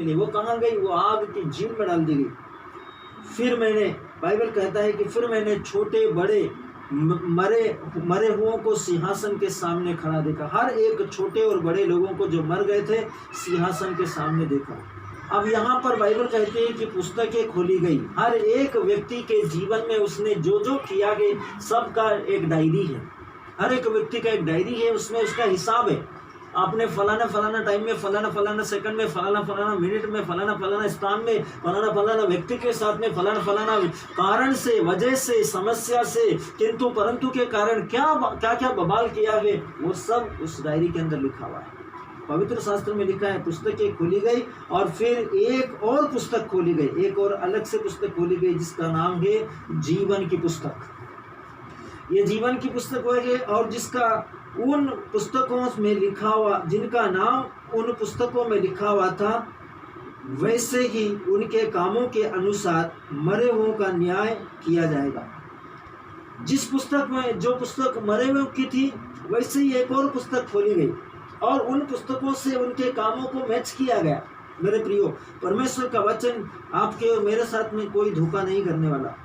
मिली। वो कहाँ गई? वो आग की झील में डाल दी गई। फिर मैंने, बाइबल कहता है कि फिर मैंने छोटे बड़े मरे हुओं को सिंहासन के सामने खड़ा देखा। हर एक छोटे और बड़े लोगों को जो मर गए थे सिंहासन के सामने देखा। अब यहाँ पर बाइबल कहती है कि पुस्तकें खोली गई। हर एक व्यक्ति के जीवन में उसने जो जो किया गया सबका एक डायरी है। हर एक व्यक्ति का एक डायरी है, उसमें उसका हिसाब है। आपने फलाना फलाना टाइम में, फलाना फलाना सेकंड में, फलाना फलाना मिनट में, फलाना फलाना स्थान में, फलाना फलाना व्यक्ति के साथ में, फलाना फलाना कारण से, वजह से, समस्या से, किंतु परंतु के कारण क्या क्या बवाल किया है, वो सब उस डायरी के अंदर लिखा हुआ है। पवित्र शास्त्र में लिखा है पुस्तकें खोली गई और फिर एक और पुस्तक खोली गई, एक और अलग से पुस्तक खोली गई जिसका नाम है जीवन की पुस्तक। ये जीवन की पुस्तक है और जिसका उन पुस्तकों में लिखा हुआ, जिनका नाम उन पुस्तकों में लिखा हुआ था, वैसे ही उनके कामों के अनुसार मरे हुओं का न्याय किया जाएगा। जिस पुस्तक में, जो पुस्तक मरे हुओं की थी, वैसे ही एक और पुस्तक खोली गई और उन पुस्तकों से उनके कामों को मैच किया गया। मेरे प्रियो, परमेश्वर का वचन आपके और मेरे साथ में कोई धोखा नहीं करने वाला।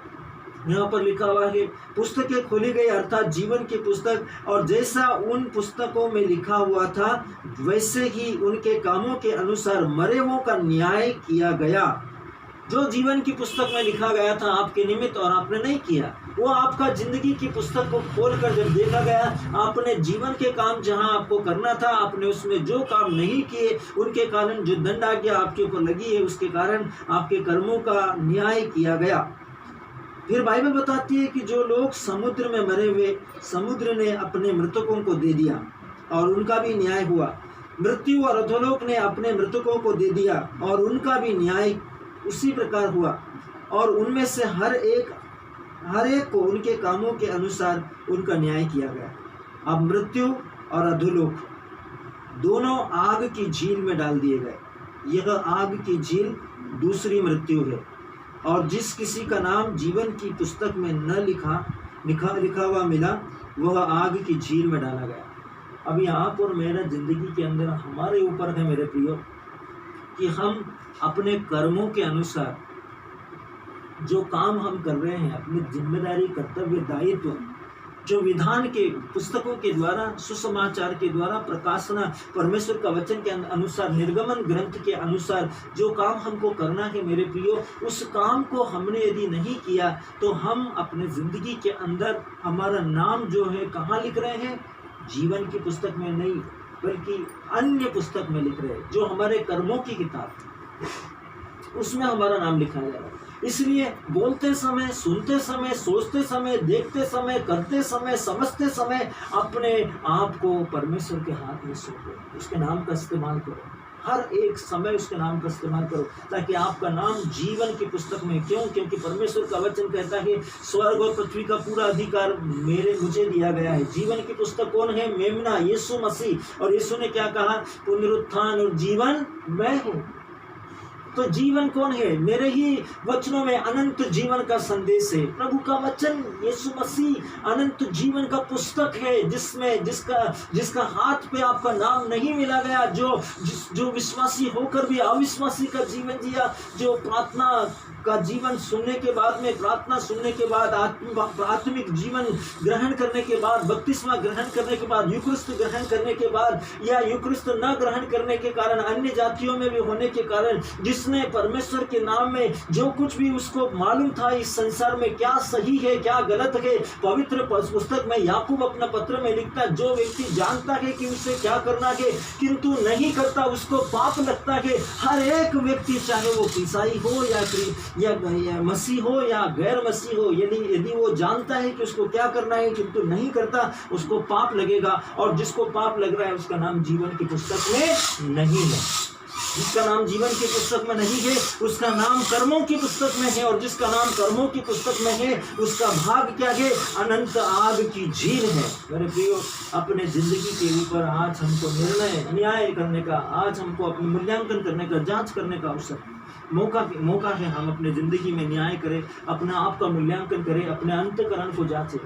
यहाँ पर लिखा हुआ है पुस्तकें खोली गई, अर्थात जीवन की पुस्तक, और जैसा उन पुस्तकों में लिखा हुआ था वैसे ही उनके कामों के अनुसार मरे हुओं का न्याय किया गया। जो जीवन की पुस्तक में लिखा गया था आपके निमित्त और आपने नहीं किया, वो आपका जिंदगी की पुस्तक को खोलकर जब देखा गया, आपने जीवन के काम जहां आपको करना था, आपने उसमें जो काम नहीं किए, उनके कारण जो दंड आ गया आपके ऊपर लगी है, उसके कारण आपके कर्मों का न्याय किया गया। फिर बाइबल बताती है कि जो लोग समुद्र में मरे हुए, समुद्र ने अपने मृतकों को दे दिया और उनका भी न्याय हुआ। मृत्यु और अधोलोक ने अपने मृतकों को दे दिया और उनका भी न्याय उसी प्रकार हुआ। और उनमें से हर एक को उनके कामों के अनुसार उनका न्याय किया गया। अब मृत्यु और अधोलोक दोनों आग की झील में डाल दिए गए। यह आग की झील दूसरी मृत्यु है और जिस किसी का नाम जीवन की पुस्तक में न लिखा हुआ मिला, वह आग की झील में डाला गया। अब यहाँ पर मेरा जिंदगी के अंदर हमारे ऊपर है मेरे प्रियो कि हम अपने कर्मों के अनुसार जो काम हम कर रहे हैं, अपनी जिम्मेदारी, कर्तव्य, दायित्व, जो विधान के पुस्तकों के द्वारा, सुसमाचार के द्वारा, प्रकाशना, परमेश्वर का वचन के अनुसार, निर्गमन ग्रंथ के अनुसार जो काम हमको करना है मेरे प्रियो, उस काम को हमने यदि नहीं किया तो हम अपने ज़िंदगी के अंदर हमारा नाम जो है कहाँ लिख रहे हैं? जीवन की पुस्तक में नहीं, बल्कि अन्य पुस्तक में लिख रहे हैं, जो हमारे कर्मों की किताब, उसमें हमारा नाम लिखा जाएगा। इसलिए बोलते समय, सुनते समय, सोचते समय, देखते समय, करते समय, समझते समय अपने आप को परमेश्वर के हाथ में सौंपो, उसके नाम का इस्तेमाल करो। हर एक समय उसके नाम का इस्तेमाल करो ताकि आपका नाम जीवन की पुस्तक में, क्योंकि परमेश्वर का वचन कहता है स्वर्ग और पृथ्वी का पूरा अधिकार मुझे दिया गया है। जीवन की पुस्तक कौन है? मेमना, यीशु मसीह। और यीशु ने क्या कहा? पुनरुत्थान और जीवन मैं हूँ। तो जीवन कौन है? मेरे ही वचनों में अनंत जीवन का संदेश है। प्रभु का वचन यीशु मसीह अनंत जीवन का पुस्तक है, जिसमें जिसका हाथ पे आपका नाम नहीं मिला गया, जो विश्वासी होकर भी अविश्वासी का जीवन जिया, जो प्रार्थना का जीवन सुनने के बाद में, प्रार्थना सुनने के बाद, आत्मिक जीवन ग्रहण करने के बाद, बपतिस्मा ग्रहण करने के बाद, यूक्रिस्ट ग्रहण करने के बाद, या यूक्रिस्ट न ग्रहण करने के कारण, अन्य जातियों में भी होने के कारण, जिसने परमेश्वर के नाम में जो कुछ भी उसको मालूम था इस संसार में क्या सही है क्या गलत है, पवित्र पुस्तक में याकूब अपना पत्र में लिखता है, जो व्यक्ति जानता है कि उसे क्या करना है किंतु नहीं करता, उसको पाप लगता है। हर एक व्यक्ति, चाहे वो ईसाई हो या मसीह हो या गैर मसीह हो, यदि वो जानता है कि उसको क्या करना है किंतु नहीं करता, उसको पाप लगेगा। और जिसको पाप लग रहा है उसका नाम जीवन की पुस्तक में नहीं है। जिसका नाम जीवन की पुस्तक में नहीं है उसका नाम कर्मों की पुस्तक में है, और जिसका नाम कर्मों की पुस्तक में है उसका भाग क्या है? अनंत आग की झील है। मेरे प्रियो, अपने जिंदगी के ऊपर आज हमको न्याय करने का, आज हमको अपने मूल्यांकन करने का, जांच करने का अवसर, मौका है। हम अपने ज़िंदगी में न्याय करें, अपने आप का मूल्यांकन करें, अपने अंतःकरण को जांचें।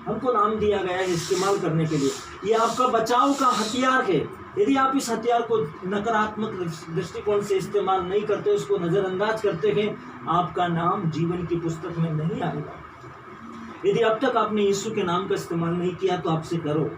हमको नाम दिया गया है इस्तेमाल करने के लिए। ये आपका बचाव का हथियार है। यदि आप इस हथियार को नकारात्मक दृष्टिकोण से इस्तेमाल नहीं करते, उसको नज़रअंदाज करते हैं, आपका नाम जीवन की पुस्तक में नहीं आएगा। यदि अब तक आपने यीशु के नाम का इस्तेमाल नहीं किया तो आपसे करो।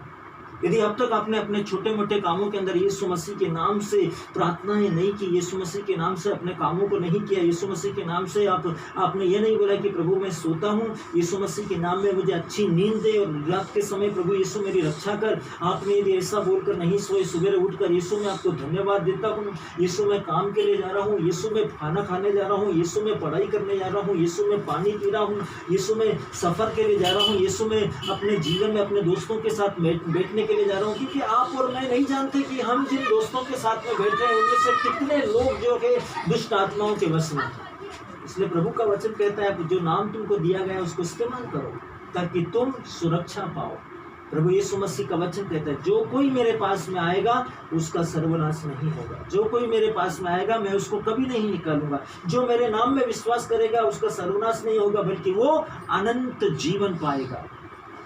यदि अब तक आपने अपने छोटे मोटे कामों के अंदर यीशु मसीह के नाम से प्रार्थनाएं नहीं की, यीशु मसीह के नाम से अपने कामों को नहीं किया, यीशु मसीह के नाम से आपने ये नहीं बोला कि प्रभु मैं सोता हूँ, यीशु मसीह के नाम में मुझे अच्छी नींद दे और रात के समय प्रभु यीशु मेरी रक्षा कर, आपने यदि ऐसा बोलकर नहीं सोए, सुबह उठकर यीशु मैं आपको धन्यवाद देता हूँ, यीशु मैं काम के लिए जा रहा हूँ, यीशु मैं खाना खाने जा रहा हूँ, यीशु मैं पढ़ाई करने जा रहा हूँ, यीशु मैं पानी पी रहा हूँ, यीशु मैं सफ़र के लिए जा रहा हूँ, यीशु मैं अपने जीवन में अपने दोस्तों के साथ बैठने के लिए जा रहा हूँ, क्योंकि आप और मैं नहीं जानते कि हम जिन दोस्तों के साथ में बैठ रहे हैं उनमें से कितने लोग जो है दुष्ट आत्माओं के वश में। इसलिए प्रभु का वचन कहता है जो नाम तुमको दिया गया है उसको इस्तेमाल करो ताकि तुम सुरक्षा पाओ। प्रभु यीशु मसीह का वचन कहता है जो कोई मेरे पास में आएगा उसका सर्वनाश नहीं होगा, जो कोई मेरे पास में आएगा मैं उसको कभी नहीं निकालूंगा, जो मेरे नाम में विश्वास करेगा उसका सर्वनाश नहीं होगा बल्कि वो अनंत जीवन पाएगा।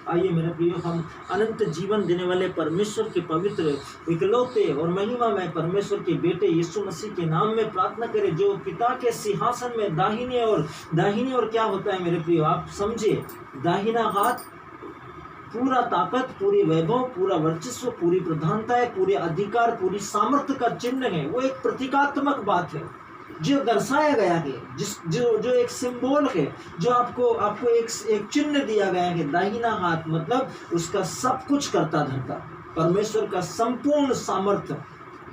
आइए मेरे प्रियो, हम अनंत जीवन देने वाले परमेश्वर के पवित्र इकलौते और महिमा में परमेश्वर के बेटे यीशु मसीह के नाम में प्रार्थना करें, जो पिता के सिंहासन में दाहिने और क्या होता है मेरे प्रियो, आप समझिए, दाहिना हाथ पूरा ताकत, पूरी वैभव, पूरा वर्चस्व, पूरी प्रधानता है, पूरे अधिकार, पूरी सामर्थ्य का चिन्ह है। वो एक प्रतीकात्मक बात है जो दर्शाया गया है, जो एक सिंबल है, जो आपको एक चिन्ह दिया गया है। दाहिना हाथ मतलब उसका सब कुछ करता धरता परमेश्वर का संपूर्ण सामर्थ्य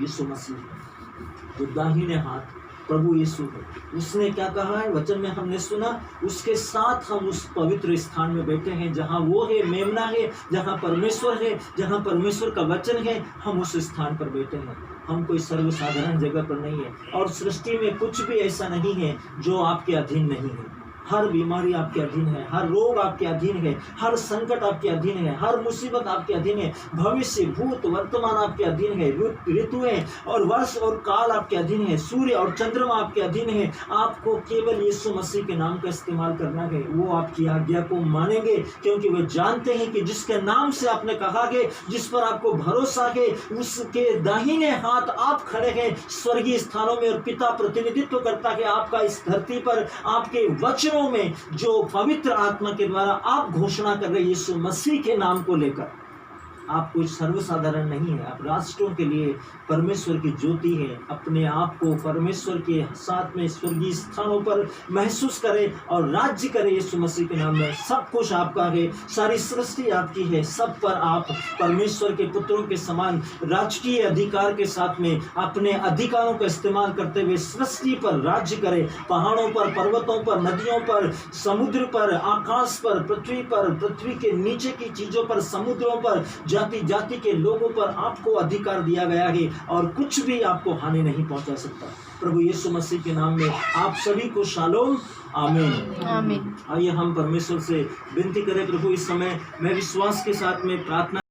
यीशु मसीह है। तो दाहिने हाथ प्रभु यीशु है। उसने क्या कहा है वचन में हमने सुना, उसके साथ हम उस पवित्र स्थान में बैठे हैं जहाँ वो है, मेमना है, जहाँ परमेश्वर है, जहाँ परमेश्वर का वचन है, हम उस स्थान पर बैठे हैं। हम कोई सर्वसाधारण जगह पर नहीं है और सृष्टि में कुछ भी ऐसा नहीं है जो आपके अधीन नहीं है। हर बीमारी आपके अधीन है, हर रोग आपके अधीन है, हर संकट आपके अधीन है, हर मुसीबत आपके अधीन है, भविष्य भूत वर्तमान आपके अधीन है, ऋतुएं और वर्ष और काल आपके अधीन है, सूर्य और चंद्रमा आपके अधीन है। आपको केवल यीशु मसीह के नाम का इस्तेमाल करना है। वो आपकी आज्ञा को मानेंगे क्योंकि वे जानते हैं कि जिसके नाम से आपने कहा है, जिस पर आपको भरोसा है, उसके दाहिने हाथ आप खड़े हैं स्वर्गीय स्थानों में और पिता प्रतिनिधित्व करता है आपका इस धरती पर। आपके वचन में जो पवित्र आत्मा के द्वारा आप घोषणा कर रहे यीशु मसीह के नाम को लेकर, आप कोई सर्वसाधारण नहीं है, आप राष्ट्रों के लिए परमेश्वर की ज्योति है। अपने आप को परमेश्वर के साथ में स्वर्गीय स्थानों पर महसूस करें और राज्य करें यीशु मसीह के नाम में। सब कुछ आपका है, सारी सृष्टि आपकी है, सब पर आप परमेश्वर के पुत्रों के समान राजकीय अधिकार के साथ में अपने अधिकारों का इस्तेमाल करते हुए सृष्टि पर राज्य करें। पहाड़ों पर, पर्वतों पर, नदियों पर, समुद्र पर, आकाश पर, पृथ्वी के नीचे की चीजों पर, समुद्रों पर, जाति जाति के लोगों पर आपको अधिकार दिया गया है और कुछ भी आपको हानि नहीं पहुंचा सकता। प्रभु यीशु मसीह के नाम में आप सभी को शालोम, आमीन आमीन। आइए हम परमेश्वर से विनती करें। प्रभु इस समय मैं विश्वास के साथ में प्रार्थना